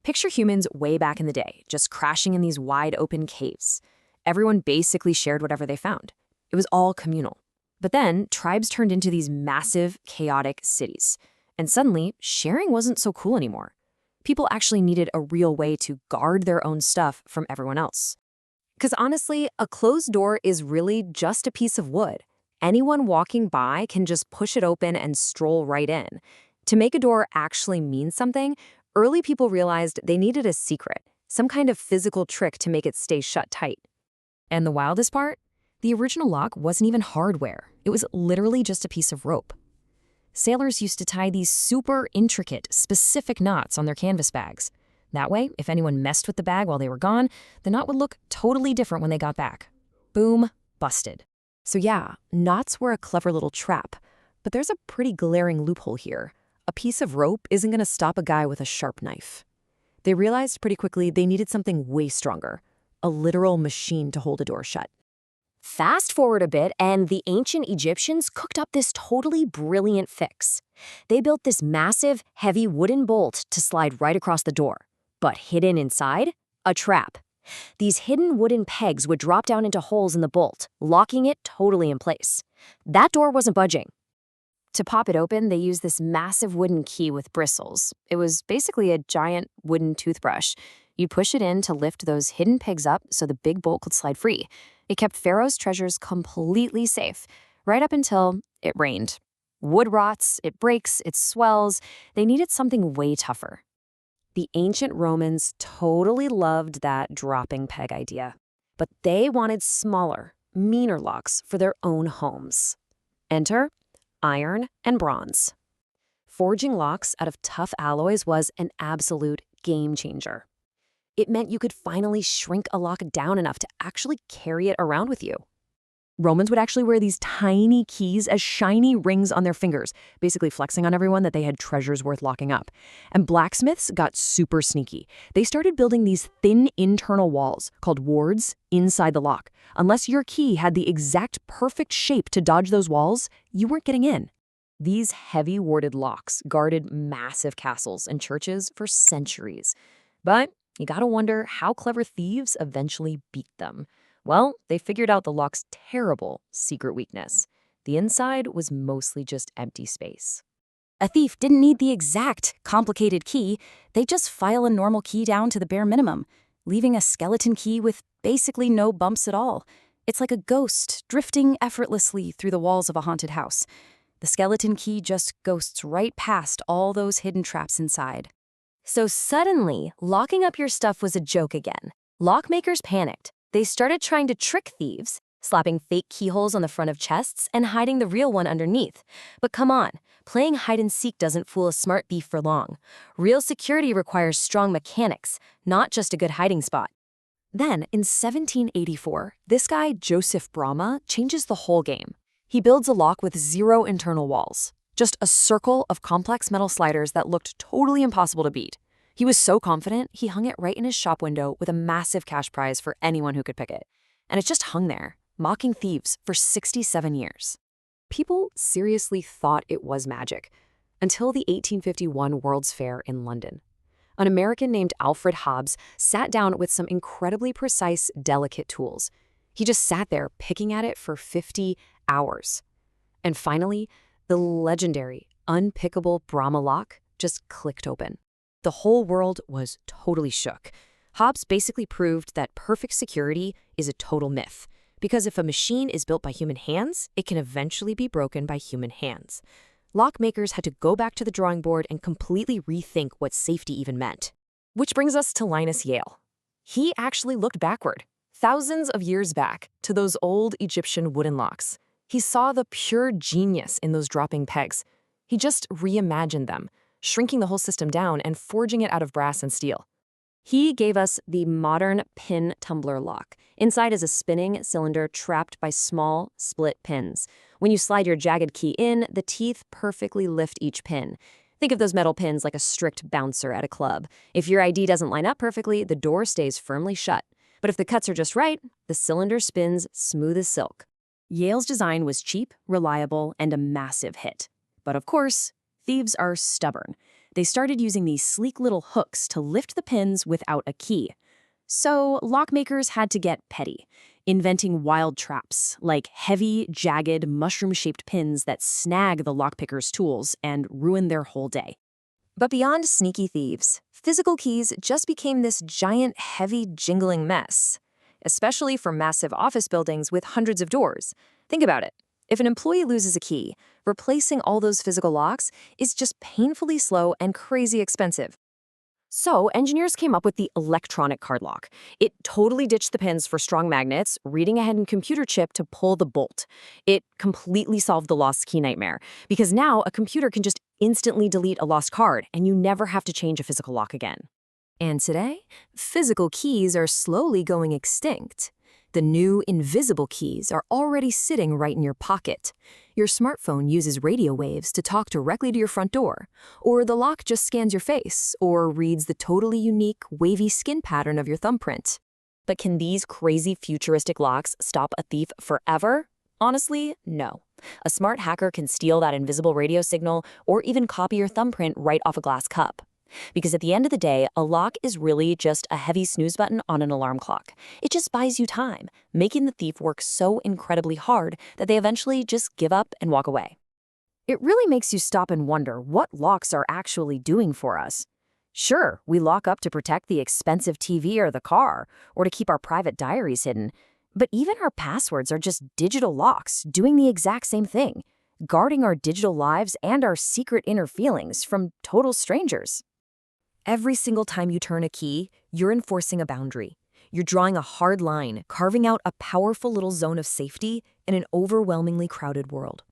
Picture humans way back in the day, just crashing in these wide open caves. Everyone basically shared whatever they found. It was all communal. But then, tribes turned into these massive, chaotic cities. And suddenly, sharing wasn't so cool anymore. People actually needed a real way to guard their own stuff from everyone else. Because honestly, a closed door is really just a piece of wood. Anyone walking by can just push it open and stroll right in. To make a door actually mean something, early people realized they needed a secret, some kind of physical trick to make it stay shut tight. And the wildest part? The original lock wasn't even hardware. It was literally just a piece of rope. Sailors used to tie these super intricate, specific knots on their canvas bags. That way, if anyone messed with the bag while they were gone, the knot would look totally different when they got back. Boom, busted. So yeah, knots were a clever little trap, but there's a pretty glaring loophole here. A piece of rope isn't going to stop a guy with a sharp knife. They realized pretty quickly they needed something way stronger, a literal machine to hold a door shut. Fast forward a bit, and the ancient Egyptians cooked up this totally brilliant fix. They built this massive, heavy wooden bolt to slide right across the door. But hidden inside? A trap. These hidden wooden pegs would drop down into holes in the bolt, locking it totally in place. That door wasn't budging. To pop it open, they used this massive wooden key with bristles. It was basically a giant wooden toothbrush. You'd push it in to lift those hidden pegs up so the big bolt could slide free. It kept Pharaoh's treasures completely safe, right up until it rained. Wood rots, it breaks, it swells. They needed something way tougher. The ancient Romans totally loved that dropping peg idea, but they wanted smaller, meaner locks for their own homes. Enter iron and bronze. Forging locks out of tough alloys was an absolute game changer. It meant you could finally shrink a lock down enough to actually carry it around with you. Romans would actually wear these tiny keys as shiny rings on their fingers, basically flexing on everyone that they had treasures worth locking up. And blacksmiths got super sneaky. They started building these thin internal walls, called wards, inside the lock. Unless your key had the exact perfect shape to dodge those walls, you weren't getting in. These heavy warded locks guarded massive castles and churches for centuries. But you gotta wonder how clever thieves eventually beat them. Well, they figured out the lock's terrible secret weakness. The inside was mostly just empty space. A thief didn't need the exact, complicated key. They just file a normal key down to the bare minimum, leaving a skeleton key with basically no bumps at all. It's like a ghost drifting effortlessly through the walls of a haunted house. The skeleton key just ghosts right past all those hidden traps inside. So suddenly, locking up your stuff was a joke again. Lockmakers panicked. They started trying to trick thieves, slapping fake keyholes on the front of chests and hiding the real one underneath. But come on, playing hide-and-seek doesn't fool a smart thief for long. Real security requires strong mechanics, not just a good hiding spot. Then, in 1784, this guy, Joseph Bramah, changes the whole game. He builds a lock with 0 internal walls, just a circle of complex metal sliders that looked totally impossible to beat. He was so confident, he hung it right in his shop window with a massive cash prize for anyone who could pick it. And it just hung there, mocking thieves for 67 years. People seriously thought it was magic, until the 1851 World's Fair in London. An American named Alfred Hobbs sat down with some incredibly precise, delicate tools. He just sat there picking at it for 50 hours. And finally, the legendary, unpickable Bramah lock just clicked open. The whole world was totally shook. Hobbs basically proved that perfect security is a total myth, because if a machine is built by human hands, it can eventually be broken by human hands. Lock makers had to go back to the drawing board and completely rethink what safety even meant. Which brings us to Linus Yale. He actually looked backward, thousands of years back, to those old Egyptian wooden locks. He saw the pure genius in those dropping pegs. He just reimagined them, shrinking the whole system down and forging it out of brass and steel. He gave us the modern pin tumbler lock. Inside is a spinning cylinder trapped by small, split pins. When you slide your jagged key in, the teeth perfectly lift each pin. Think of those metal pins like a strict bouncer at a club. If your ID doesn't line up perfectly, the door stays firmly shut. But if the cuts are just right, the cylinder spins smooth as silk. Yale's design was cheap, reliable, and a massive hit. But of course, thieves are stubborn. They started using these sleek little hooks to lift the pins without a key. So lockmakers had to get petty, inventing wild traps, like heavy, jagged, mushroom-shaped pins that snag the lockpicker's tools and ruin their whole day. But beyond sneaky thieves, physical keys just became this giant, heavy, jingling mess, especially for massive office buildings with hundreds of doors. Think about it. If an employee loses a key, replacing all those physical locks is just painfully slow and crazy expensive. So, engineers came up with the electronic card lock. It totally ditched the pins for strong magnets, reading ahead in computer chip to pull the bolt. It completely solved the lost key nightmare, because now a computer can just instantly delete a lost card, and you never have to change a physical lock again. And today, physical keys are slowly going extinct. The new invisible keys are already sitting right in your pocket. Your smartphone uses radio waves to talk directly to your front door, or the lock just scans your face or reads the totally unique, wavy skin pattern of your thumbprint. But can these crazy futuristic locks stop a thief forever? Honestly, no. A smart hacker can steal that invisible radio signal or even copy your thumbprint right off a glass cup. Because at the end of the day, a lock is really just a heavy snooze button on an alarm clock. It just buys you time, making the thief work so incredibly hard that they eventually just give up and walk away. It really makes you stop and wonder what locks are actually doing for us. Sure, we lock up to protect the expensive TV or the car, or to keep our private diaries hidden, but even our passwords are just digital locks doing the exact same thing, guarding our digital lives and our secret inner feelings from total strangers. Every single time you turn a key, you're enforcing a boundary. You're drawing a hard line, carving out a powerful little zone of safety in an overwhelmingly crowded world.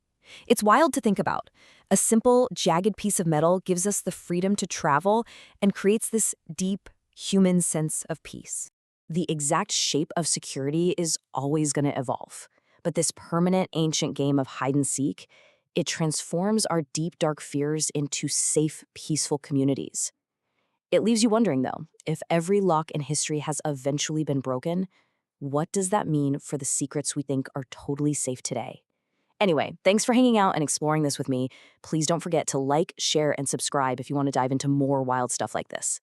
It's wild to think about. A simple, jagged piece of metal gives us the freedom to travel and creates this deep, human sense of peace. The exact shape of security is always going to evolve, but this permanent ancient game of hide and seek, it transforms our deep, dark fears into safe, peaceful communities. It leaves you wondering, though, if every lock in history has eventually been broken, what does that mean for the secrets we think are totally safe today? Anyway, thanks for hanging out and exploring this with me. Please don't forget to like, share, and subscribe if you want to dive into more wild stuff like this.